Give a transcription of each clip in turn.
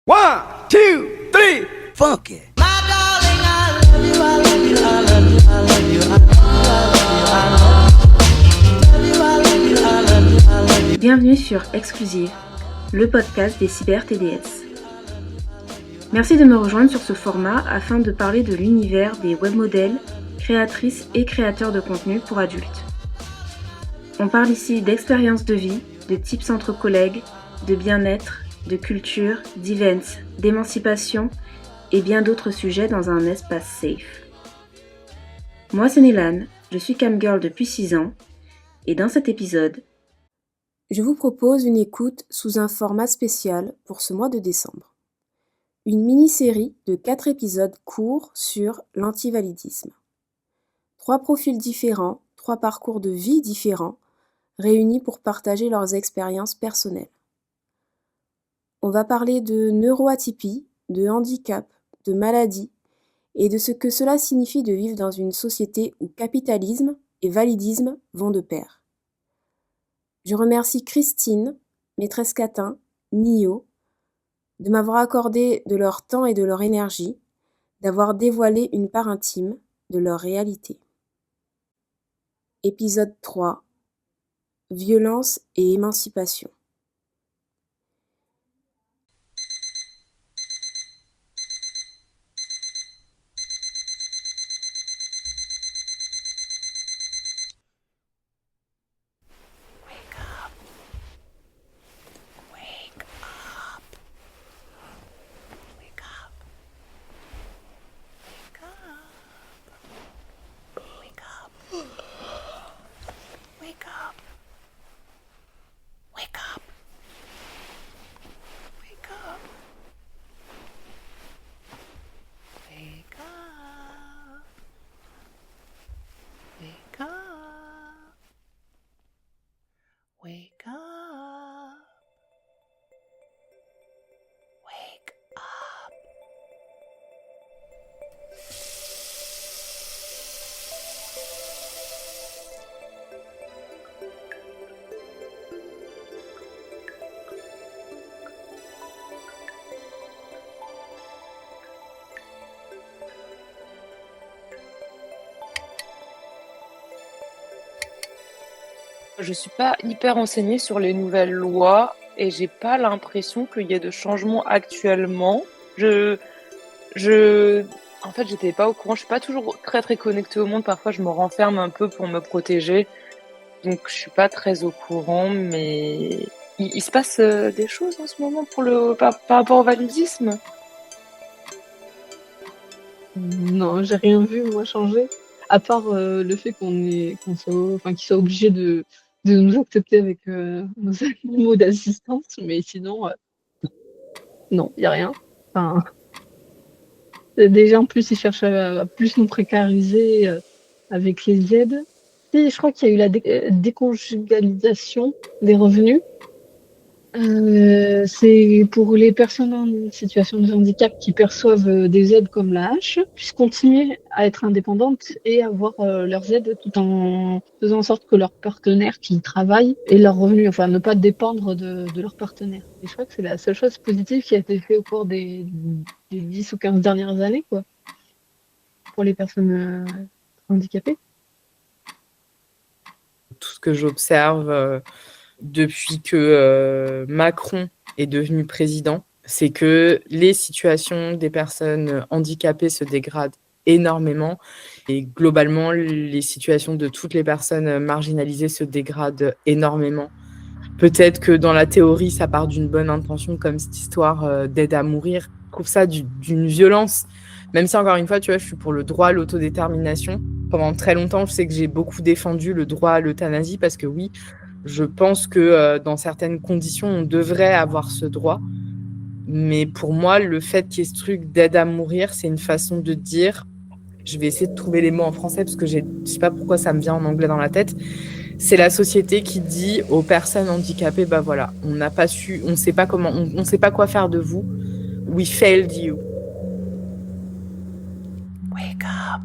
One, two, three, funky. Bienvenue sur Exclusive, le podcast des cyber TDS. Merci de me rejoindre sur ce format afin de parler de l'univers des webmodèles, créatrices et créateurs de contenu pour adultes. On parle ici d'expériences de vie, de tips entre collègues, de bien-être, de culture, d'events, d'émancipation et bien d'autres sujets dans un espace safe. Moi c'est Nélane, je suis camgirl depuis 6 ans et dans cet épisode, je vous propose une écoute sous un format spécial pour ce mois de décembre. Une mini-série de 4 épisodes courts sur l'antivalidisme. 3 profils différents, 3 parcours de vie différents, réunis pour partager leurs expériences personnelles. On va parler de neuroatypie, de handicap, de maladie et de ce que cela signifie de vivre dans une société où capitalisme et validisme vont de pair. Je remercie Christine, Maîtresse Catin, Nio, de m'avoir accordé de leur temps et de leur énergie, d'avoir dévoilé une part intime de leur réalité. Épisode 3. Violence et émancipation. Wake up. Wake up. Je suis pas hyper renseignée sur les nouvelles lois et j'ai pas l'impression qu'il y ait de changements actuellement. En fait, j'étais pas au courant. Je suis pas toujours très connectée au monde. Parfois, je me renferme un peu pour me protéger. Donc, je suis pas très au courant, mais il se passe des choses en ce moment par rapport au validisme. Non, j'ai rien vu, moi, changer. À part le fait qu'ils soient obligés de nous accepter avec nos animaux d'assistance, mais sinon, non, il n'y a rien. Enfin, déjà, en plus, ils cherchent à plus nous précariser avec les aides. Et je crois qu'il y a eu la déconjugalisation des revenus. C'est pour les personnes en situation de handicap qui perçoivent des aides comme la hache, puissent continuer à être indépendantes et avoir leurs aides tout en faisant en sorte que leurs partenaires qui travaillent aient leurs revenus, enfin ne pas dépendre de leurs partenaires. Et je crois que c'est la seule chose positive qui a été faite au cours des 10 ou 15 dernières années, quoi, pour les personnes handicapées. Tout ce que j'observe depuis que Macron est devenu président, c'est que les situations des personnes handicapées se dégradent énormément et globalement, les situations de toutes les personnes marginalisées se dégradent énormément. Peut-être que dans la théorie, ça part d'une bonne intention, comme cette histoire d'aide à mourir. Je trouve ça d'une violence, même si encore une fois, tu vois, je suis pour le droit à l'autodétermination. Pendant très longtemps, je sais que j'ai beaucoup défendu le droit à l'euthanasie parce que oui, je pense que dans certaines conditions, on devrait avoir ce droit. Mais pour moi, le fait qu'il y ait ce truc d'aide à mourir, c'est une façon de dire, je vais essayer de trouver les mots en français parce que je ne sais pas pourquoi ça me vient en anglais dans la tête. C'est la société qui dit aux personnes handicapées, bah voilà, on n'a pas su, on sait pas comment, on sait pas quoi faire de vous. We failed you. Wake up.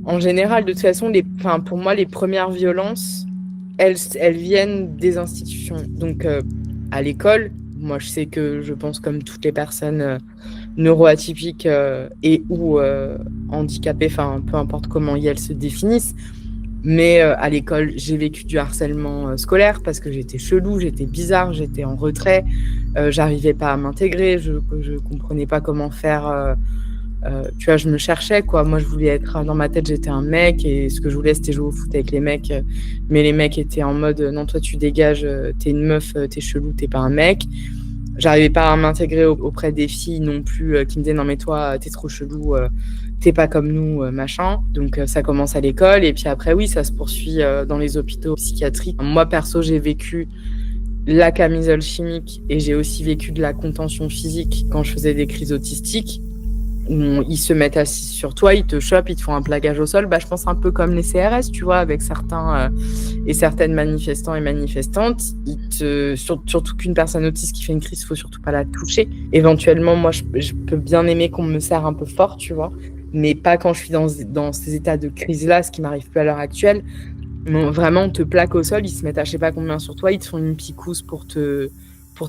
En général, de toute façon, pour moi, les premières violences, elles viennent des institutions. Donc, à l'école, moi, je pense comme toutes les personnes neuroatypiques et ou handicapées, enfin, peu importe comment elles se définissent. Mais à l'école, j'ai vécu du harcèlement scolaire parce que j'étais chelou, j'étais bizarre, j'étais en retrait, j'arrivais pas à m'intégrer, je comprenais pas comment faire. Tu vois, je me cherchais, quoi. Moi, je voulais être dans ma tête, j'étais un mec et ce que je voulais, c'était jouer au foot avec les mecs. Mais les mecs étaient en mode non, toi, tu dégages, t'es une meuf, t'es chelou, t'es pas un mec. J'arrivais pas à m'intégrer auprès des filles non plus qui me disaient non, mais toi, t'es trop chelou, t'es pas comme nous, machin. Donc, ça commence à l'école et puis après, oui, ça se poursuit dans les hôpitaux psychiatriques. Moi, perso, j'ai vécu la camisole chimique et j'ai aussi vécu de la contention physique quand je faisais des crises autistiques. Ils se mettent assis sur toi, ils te chopent, ils te font un plaquage au sol. Je pense un peu comme les CRS, tu vois, avec certains et certaines manifestants et manifestantes. Surtout qu'une personne autiste qui fait une crise, il faut surtout pas la toucher. Éventuellement, moi, je peux bien aimer qu'on me serre un peu fort, tu vois, mais pas quand je suis dans ces états de crise-là, ce qui m'arrive plus à l'heure actuelle. Vraiment, on te plaque au sol, ils se mettent à je sais pas combien sur toi, ils te font une picouse pour te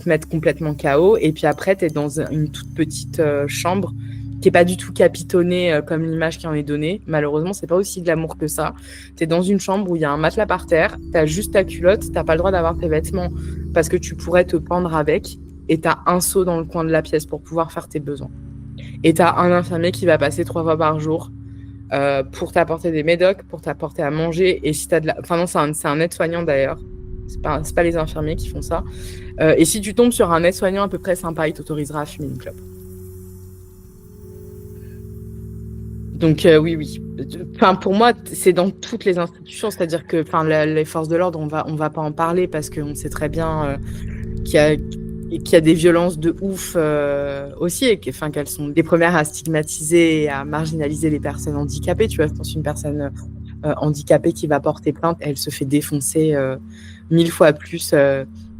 mettre complètement KO. Et puis après, tu es dans une toute petite chambre qui n'est pas du tout capitonnée comme l'image qui en est donnée. Malheureusement, c'est pas aussi de l'amour que ça. Tu es dans une chambre où il y a un matelas par terre, tu as juste ta culotte, tu n'as pas le droit d'avoir tes vêtements parce que tu pourrais te pendre avec, et tu as un seau dans le coin de la pièce pour pouvoir faire tes besoins. Et tu as un infirmier qui va passer 3 fois par jour pour t'apporter des médocs, pour t'apporter à manger. Et si tu as Enfin non, c'est un aide-soignant d'ailleurs. C'est pas les infirmiers qui font ça. Et si tu tombes sur un aide-soignant à peu près sympa, il t'autorisera à fumer une clope. Donc oui. Enfin, pour moi, c'est dans toutes les institutions, c'est-à-dire que les forces de l'ordre, on va pas en parler parce qu'on sait très bien qu'il y a des violences de ouf aussi, et qu'elles sont les premières à stigmatiser et à marginaliser les personnes handicapées. Tu vois, je pense qu'une personne handicapée qui va porter plainte, elle se fait défoncer 1000 fois plus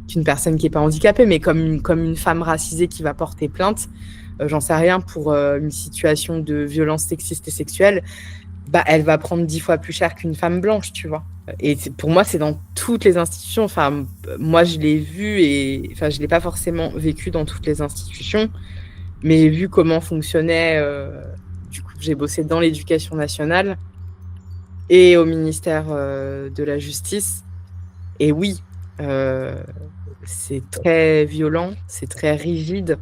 qu'une personne qui n'est pas handicapée, mais comme une femme racisée qui va porter plainte, j'en sais rien, pour une situation de violence sexiste et sexuelle, elle va prendre 10 fois plus cher qu'une femme blanche, tu vois. Et pour moi, c'est dans toutes les institutions. Enfin, moi, je l'ai vu et je l'ai pas forcément vécu dans toutes les institutions, mais j'ai vu comment fonctionnait. Du coup, j'ai bossé dans l'éducation nationale et au ministère de la Justice. Et oui, c'est très violent, c'est très rigide.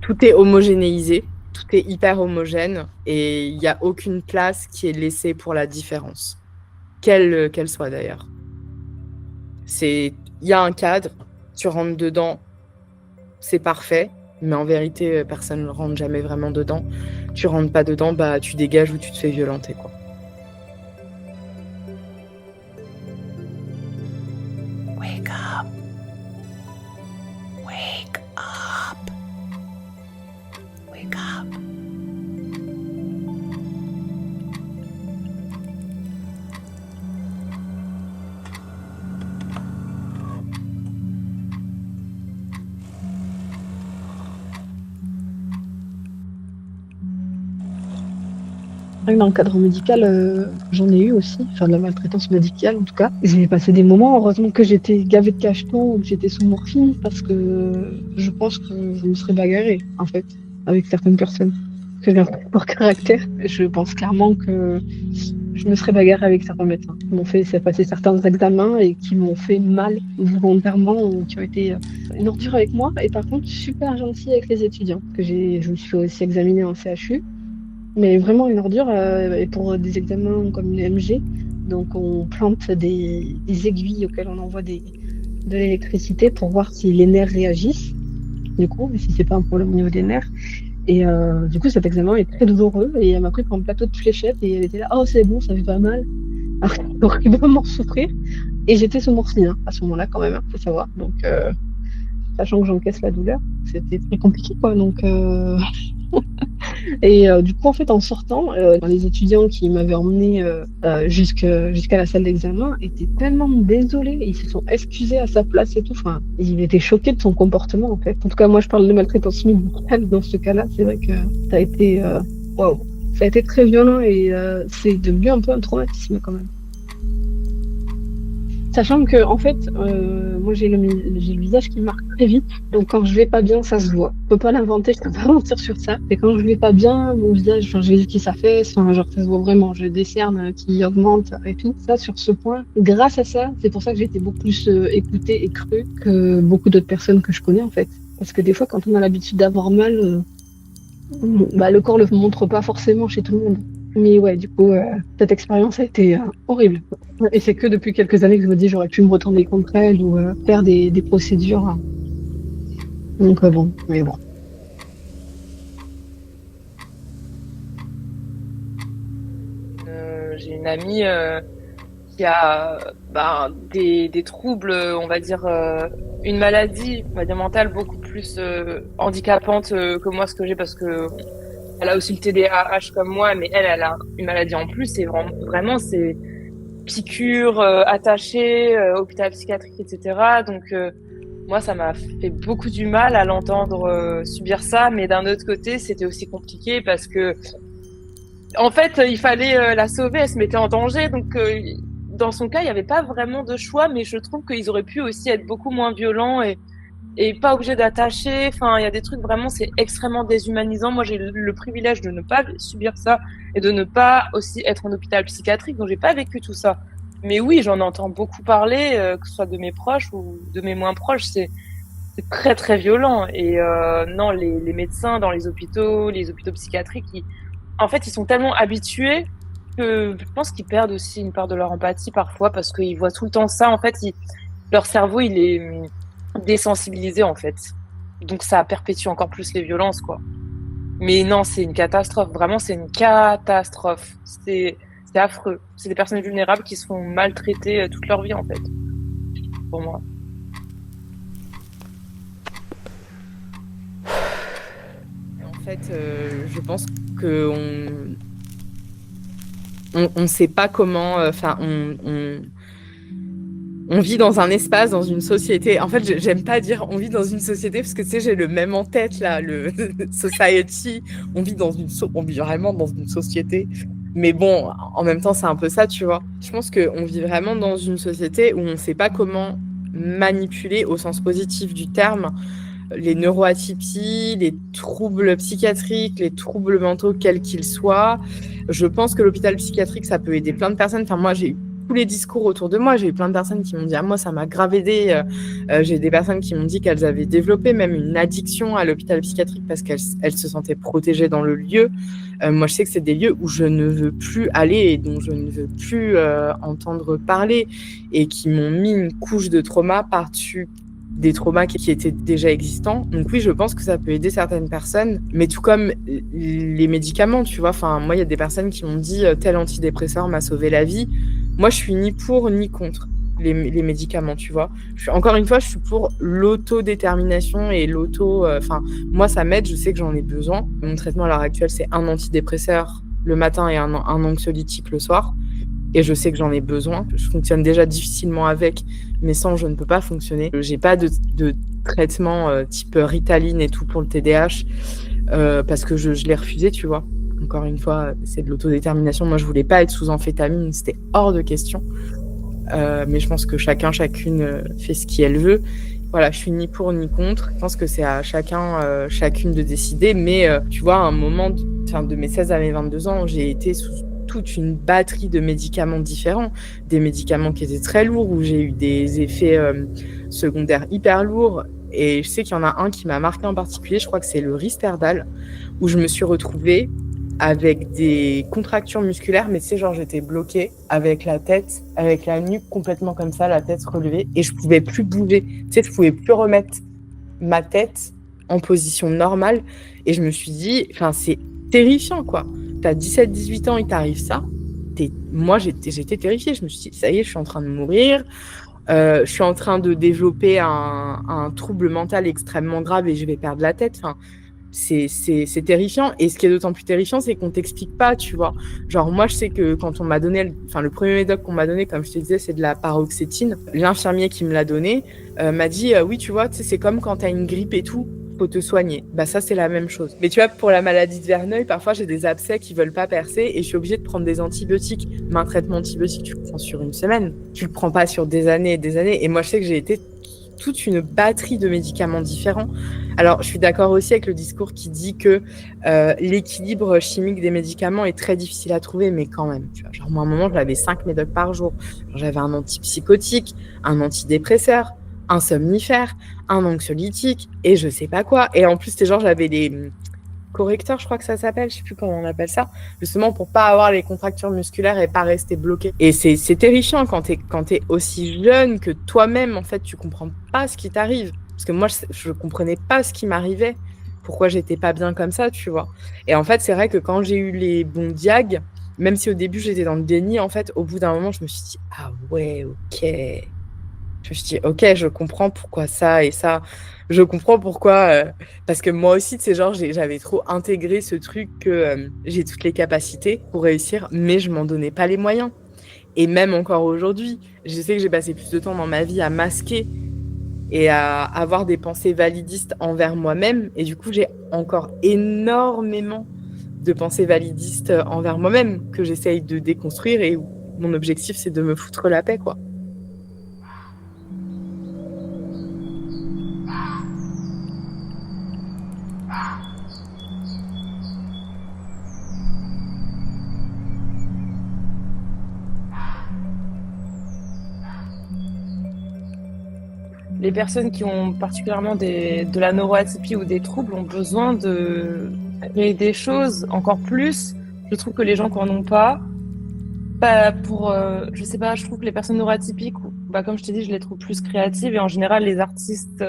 Tout est homogénéisé, tout est hyper homogène et il n'y a aucune place qui est laissée pour la différence, quelle soit d'ailleurs. Il y a un cadre, tu rentres dedans, c'est parfait, mais en vérité, personne ne rentre jamais vraiment dedans. Tu rentres pas dedans, tu dégages ou tu te fais violenter, quoi. Wake up. Wake up. Wake up. Dans le cadre médical, j'en ai eu aussi, de la maltraitance médicale en tout cas. J'ai passé des moments, heureusement que j'étais gavée de cachetons ou que j'étais sous morphine, parce que je pense que je me serais bagarrée en fait avec certaines personnes. Que j'ai un fort caractère. Je pense clairement que je me serais bagarrée avec certains médecins qui m'ont fait passer certains examens et qui m'ont fait mal volontairement ou qui ont été une ordure avec moi. Et par contre, super gentils avec les étudiants. Je me suis fait aussi examiner en CHU. Mais vraiment une ordure pour des examens comme une MG. Donc on plante des aiguilles auxquelles on envoie de l'électricité pour voir si les nerfs réagissent. Du coup, si c'est pas un problème au niveau des nerfs. Et du coup, cet examen est très douloureux. Et elle m'a pris pour un plateau de fléchettes et elle était là, oh c'est bon, ça fait pas mal. Alors qu'elle aurait vraiment souffrir. Et j'étais sous morphine à ce moment-là quand même, faut savoir. Donc sachant que j'encaisse la douleur, c'était très compliqué quoi. Donc et du coup, en fait, en sortant, les étudiants qui m'avaient emmené jusqu'à la salle d'examen étaient tellement désolés. Ils se sont excusés à sa place et tout. Enfin, ils étaient choqués de son comportement, en fait. En tout cas, moi, je parle de maltraitance médicale dans ce cas-là. C'est vrai que ça a été... Waouh, Ça a été très violent et c'est devenu un peu un traumatisme quand même. Sachant que, en fait, moi j'ai le visage qui marque très vite, donc quand je vais pas bien, ça se voit. Je peux pas l'inventer, je peux pas mentir sur ça. Et quand je vais pas bien, mon visage, enfin, j'ai qui s'affaisse, enfin, genre ça se voit vraiment, je des cernes qui augmentent et tout. Ça, sur ce point, grâce à ça, c'est pour ça que j'ai été beaucoup plus écoutée et crue que beaucoup d'autres personnes que je connais en fait. Parce que des fois, quand on a l'habitude d'avoir mal, bah, le corps le montre pas forcément chez tout le monde. Mais ouais, du coup, cette expérience a été horrible. Et c'est que depuis quelques années que je me dis j'aurais pu me retourner contre elle ou faire des procédures, hein. Donc bon, mais bon. J'ai une amie qui a des troubles, on va dire, une maladie, on va dire mentale beaucoup plus handicapante que moi, ce que j'ai, parce que elle a aussi le TDAH comme moi, mais elle a une maladie en plus, et vraiment c'est piqûres, attachées, hôpital psychiatrique, etc. Donc moi, ça m'a fait beaucoup du mal à l'entendre subir ça, mais d'un autre côté, c'était aussi compliqué parce que en fait, il fallait la sauver, elle se mettait en danger. Donc, dans son cas, il n'y avait pas vraiment de choix, mais je trouve qu'ils auraient pu aussi être beaucoup moins violents et pas obligés d'attacher. Enfin, il y a des trucs vraiment, c'est extrêmement déshumanisant. Moi, j'ai le privilège de ne pas subir ça et de ne pas aussi être en hôpital psychiatrique, donc j'ai pas vécu tout ça. Mais oui, j'en entends beaucoup parler, que ce soit de mes proches ou de mes moins proches. C'est très très violent. Et non, les médecins dans les hôpitaux psychiatriques, en fait, ils sont tellement habitués que je pense qu'ils perdent aussi une part de leur empathie parfois parce qu'ils voient tout le temps ça. En fait, leur cerveau, il est désensibilisé, en fait. Donc, ça perpétue encore plus les violences, quoi. Mais non, c'est une catastrophe. Vraiment, c'est une catastrophe. C'est affreux. C'est des personnes vulnérables qui se font maltraiter toute leur vie, en fait. Pour moi. En fait, je pense qu'on on sait pas comment. Enfin, on vit dans un espace, dans une société. En fait, j'aime pas dire on vit dans une société parce que tu sais, j'ai le même en tête là, le society. On vit vraiment dans une société. Mais bon, en même temps, c'est un peu ça, tu vois. Je pense qu'on vit vraiment dans une société où on sait pas comment manipuler au sens positif du terme les neuroatypies, les troubles psychiatriques, les troubles mentaux, quels qu'ils soient. Je pense que l'hôpital psychiatrique, ça peut aider plein de personnes. Enfin, moi, j'ai eu tous les discours autour de moi. J'ai eu plein de personnes qui m'ont dit « Ah, moi, ça m'a grave aidé ». J'ai des personnes qui m'ont dit qu'elles avaient développé même une addiction à l'hôpital psychiatrique parce qu'elles se sentaient protégées dans le lieu. Moi, je sais que c'est des lieux où je ne veux plus aller et dont je ne veux plus entendre parler et qui m'ont mis une couche de trauma par-dessus des traumas qui étaient déjà existants. Donc oui, je pense que ça peut aider certaines personnes, mais tout comme les médicaments, tu vois. Enfin, moi, il y a des personnes qui m'ont dit tel antidépresseur m'a sauvé la vie. Moi, je suis ni pour ni contre les médicaments, tu vois. Encore une fois, je suis pour l'autodétermination et Enfin, moi, ça m'aide, je sais que j'en ai besoin. Mon traitement à l'heure actuelle, c'est un antidépresseur le matin et un anxiolytique le soir. Et je sais que j'en ai besoin. Je fonctionne déjà difficilement avec, mais sans, je ne peux pas fonctionner. J'ai pas de traitement type Ritaline et tout pour le TDAH parce que je l'ai refusé, tu vois. Encore une fois, c'est de l'autodétermination. Moi, je voulais pas être sous amphétamine, c'était hors de question. Mais je pense que chacune fait ce qu'elle veut. Voilà, je suis ni pour ni contre. Je pense que c'est à chacune de décider. Mais tu vois, à un moment, de mes 16 à mes 22 ans, j'ai été sous toute une batterie de médicaments différents, des médicaments qui étaient très lourds, où j'ai eu des effets secondaires hyper lourds. Et je sais qu'il y en a un qui m'a marqué en particulier, je crois que c'est le Risperdal, où je me suis retrouvée avec des contractures musculaires, mais tu sais, genre j'étais bloquée avec la tête, avec la nuque complètement comme ça, la tête relevée, et je pouvais plus bouger. Tu sais, je pouvais plus remettre ma tête en position normale. Et je me suis dit, enfin, c'est terrifiant, quoi. T'as 17-18 ans, il t'arrive ça. Moi, j'étais terrifiée. Je me suis dit, ça y est, je suis en train de mourir. Je suis en train de développer un trouble mental extrêmement grave et je vais perdre la tête. Enfin, c'est terrifiant. Et ce qui est d'autant plus terrifiant, c'est qu'on t'explique pas, tu vois. Genre, moi, je sais que quand on m'a donné, le premier médoc qu'on m'a donné, comme je te disais, c'est de la paroxétine. L'infirmier qui me l'a donné m'a dit, oui, tu vois, c'est comme quand t'as une grippe et tout. faut te soigner. Bah ça, c'est la même chose. Mais tu vois, pour la maladie de Verneuil, parfois, j'ai des abcès qui veulent pas percer et je suis obligée de prendre des antibiotiques. Mais un traitement antibiotique, tu le prends sur une semaine. Tu le prends pas sur des années et des années. Et moi, je sais que j'ai été toute une batterie de médicaments différents. Alors, je suis d'accord aussi avec le discours qui dit que l'équilibre chimique des médicaments est très difficile à trouver, mais quand même, tu vois, genre, moi, à un moment, j'avais 5 médocs par jour. Genre, j'avais un antipsychotique, un antidépresseur, un somnifère, un anxiolytique, et je sais pas quoi. Et en plus, c'était genre, j'avais les correcteurs, je crois que ça s'appelle, je sais plus comment on appelle ça, justement pour pas avoir les contractures musculaires et pas rester bloqué. Et c'est terrifiant quand t'es aussi jeune que toi-même, en fait, tu comprends pas ce qui t'arrive. Parce que moi, je comprenais pas ce qui m'arrivait, pourquoi j'étais pas bien comme ça, tu vois. Et en fait, c'est vrai que quand j'ai eu les bons diags, même si au début j'étais dans le déni, en fait, au bout d'un moment, je me suis dit, ah ouais, ok. Je me suis dit, ok, je comprends pourquoi ça et ça. Je comprends pourquoi. Parce que moi aussi, tu sais, genre, j'avais trop intégré ce truc que j'ai toutes les capacités pour réussir, mais je m'en donnais pas les moyens. Et même encore aujourd'hui, je sais que j'ai passé plus de temps dans ma vie à masquer et à avoir des pensées validistes envers moi-même. Et du coup, j'ai encore énormément de pensées validistes envers moi-même que j'essaye de déconstruire et où mon objectif, c'est de me foutre la paix, quoi. Les personnes qui ont particulièrement de la neuroatypie ou des troubles ont besoin de créer des choses encore plus. Je trouve que les gens qui n'en ont pas je sais pas, je trouve que les personnes neuroatypiques, comme je t'ai dit, je les trouve plus créatives et en général, les artistes,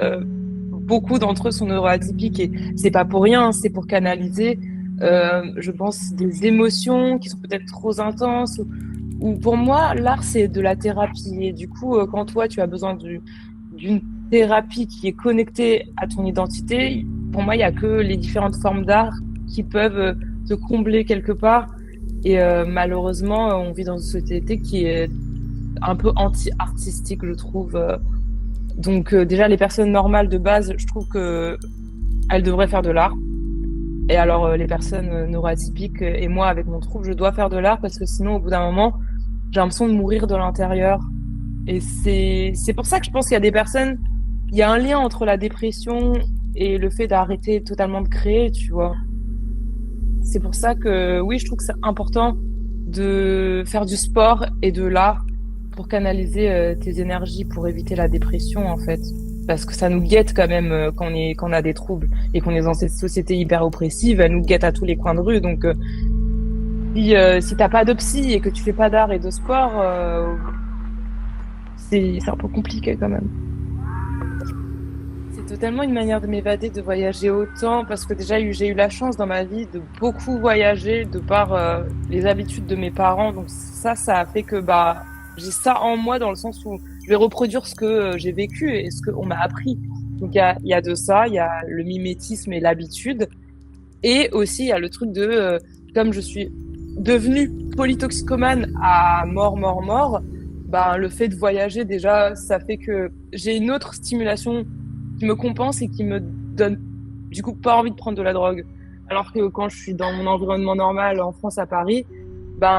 beaucoup d'entre eux sont neuroatypiques et c'est pas pour rien, c'est pour canaliser, je pense, des émotions qui sont peut-être trop intenses ou pour moi, l'art, c'est de la thérapie et du coup, quand toi, tu as besoin d'une thérapie qui est connectée à ton identité, pour moi, il n'y a que les différentes formes d'art qui peuvent te combler quelque part. Et malheureusement, on vit dans une société qui est un peu anti-artistique, je trouve. Donc déjà, les personnes normales de base, je trouve qu'elles devraient faire de l'art. Et alors, les personnes neuroatypiques et moi, avec mon trouble, je dois faire de l'art parce que sinon, au bout d'un moment, j'ai l'impression de mourir de l'intérieur. Et c'est pour ça que je pense qu'il y a des personnes, il y a un lien entre la dépression et le fait d'arrêter totalement de créer, tu vois. C'est pour ça que, oui, je trouve que c'est important de faire du sport et de l'art pour canaliser tes énergies, pour éviter la dépression, en fait. Parce que ça nous guette quand même quand on a des troubles et qu'on est dans cette société hyper oppressive, elle nous guette à tous les coins de rue. Donc, si t'as pas de psy et que tu fais pas d'art et de sport, c'est un peu compliqué quand même. C'est totalement une manière de m'évader, de voyager autant, parce que déjà j'ai eu la chance dans ma vie de beaucoup voyager de par les habitudes de mes parents. Donc ça a fait que j'ai ça en moi dans le sens où je vais reproduire ce que j'ai vécu et ce qu'on m'a appris. Donc il y a de ça, il y a le mimétisme et l'habitude, et aussi il y a le truc de comme je suis devenue polytoxicomane à mort, le fait de voyager, déjà, ça fait que j'ai une autre stimulation qui me compense et qui me donne, du coup, pas envie de prendre de la drogue. Alors que quand je suis dans mon environnement normal en France, à Paris,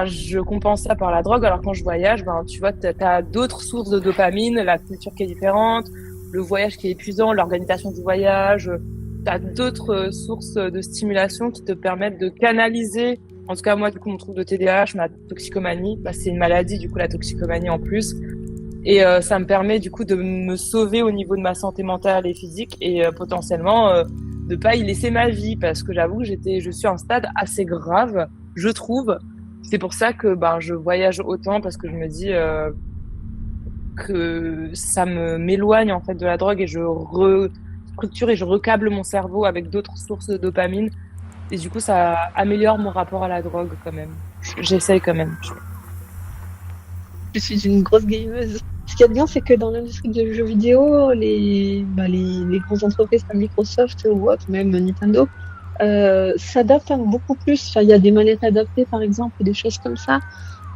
je compense ça par la drogue. Alors quand je voyage, tu vois, t'as d'autres sources de dopamine, la culture qui est différente, le voyage qui est épuisant, l'organisation du voyage. T'as d'autres sources de stimulation qui te permettent de canaliser. En tout cas, moi, du coup, mon trouble de TDAH, ma toxicomanie, c'est une maladie, du coup, la toxicomanie en plus. Et ça me permet, du coup, de me sauver au niveau de ma santé mentale et physique et potentiellement de pas y laisser ma vie parce que j'avoue que je suis à un stade assez grave, je trouve. C'est pour ça que je voyage autant parce que je me dis que ça m'éloigne en fait de la drogue et je restructure et je recable mon cerveau avec d'autres sources de dopamine. Et du coup, ça améliore mon rapport à la drogue quand même. J'essaye quand même. Je suis une grosse gameuse. Ce qu'il y a de bien, c'est que dans l'industrie du jeu vidéo, les grosses entreprises comme Microsoft ou autre, même Nintendo, s'adaptent beaucoup plus. Enfin, il y a des manettes adaptées, par exemple, des choses comme ça.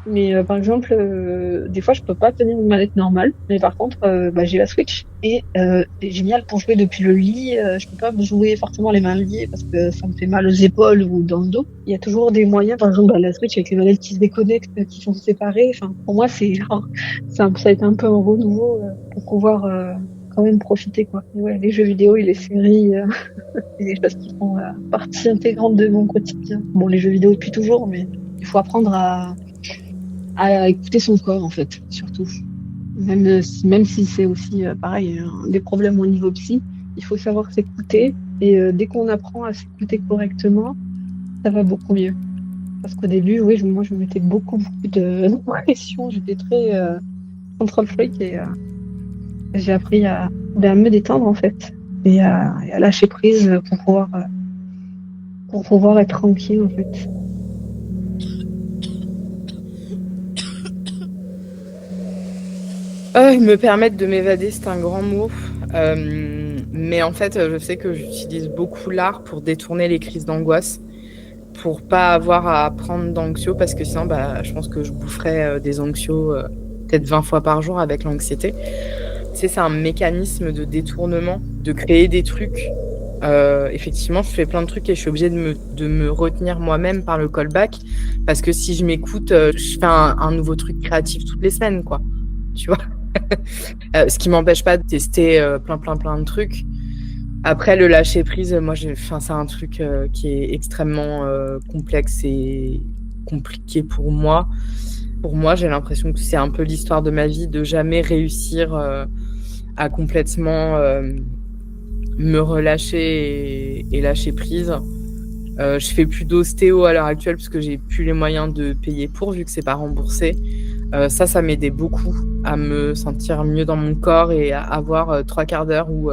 Mais par exemple, des fois, je peux pas tenir une manette normale. Mais par contre, j'ai la Switch et c'est génial pour jouer depuis le lit. Je peux pas jouer forcément les mains liées parce que ça me fait mal aux épaules ou dans le dos. Il y a toujours des moyens, par exemple, la Switch avec les manettes qui se déconnectent, qui sont séparées. Enfin, pour moi, ça a été un peu un renouveau pour pouvoir quand même profiter, quoi. Et ouais, les jeux vidéo et les séries, c'est des choses qui font partie intégrante de mon quotidien. Bon, les jeux vidéo depuis toujours, mais il faut apprendre à écouter son corps, en fait, surtout. Même si c'est aussi, pareil, des problèmes au niveau psy, il faut savoir s'écouter. Et dès qu'on apprend à s'écouter correctement, ça va beaucoup mieux. Parce qu'au début, oui, moi, je me mettais beaucoup de pression. J'étais très control freak et j'ai appris à me détendre, en fait. Et à lâcher prise pour pouvoir être tranquille, en fait. Me permettre de m'évader, c'est un grand mot. Mais en fait, je sais que j'utilise beaucoup l'art pour détourner les crises d'angoisse, pour pas avoir à prendre d'anxio, parce que sinon, je pense que je boufferais des anxios peut-être 20 fois par jour avec l'anxiété. Tu sais, c'est un mécanisme de détournement, de créer des trucs. Effectivement, je fais plein de trucs et je suis obligée de me retenir moi-même par le callback, parce que si je m'écoute, je fais un nouveau truc créatif toutes les semaines, quoi. Tu vois. Ce qui m'empêche pas de tester plein de trucs. Après, le lâcher prise, moi, c'est un truc qui est extrêmement complexe et compliqué pour moi. Pour moi, j'ai l'impression que c'est un peu l'histoire de ma vie, de jamais réussir à complètement me relâcher et lâcher prise. Je fais plus d'ostéo à l'heure actuelle parce que j'ai plus les moyens de payer pour, vu que c'est pas remboursé. Ça m'aidait beaucoup à me sentir mieux dans mon corps et à avoir 3 quarts d'heure où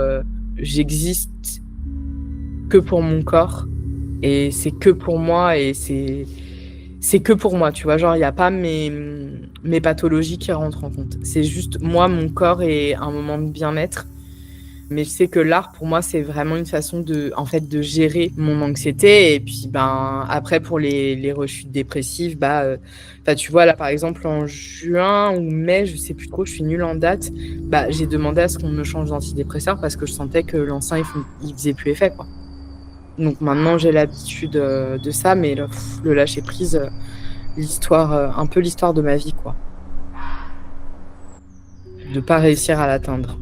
j'existe que pour mon corps et c'est que pour moi et c'est que pour moi, tu vois. Genre, il n'y a pas mes pathologies qui rentrent en compte. C'est juste moi, mon corps et un moment de bien-être. Mais je sais que l'art, pour moi, c'est vraiment une façon de gérer mon anxiété. Et puis, après, pour les rechutes dépressives, tu vois, là, par exemple, en juin ou mai, je sais plus trop, je suis nulle en date, j'ai demandé à ce qu'on me change d'antidépresseur parce que je sentais que l'encens, il faisait plus effet, quoi. Donc maintenant, j'ai l'habitude de ça, mais le lâcher prise, un peu l'histoire de ma vie, quoi. De pas réussir à l'atteindre.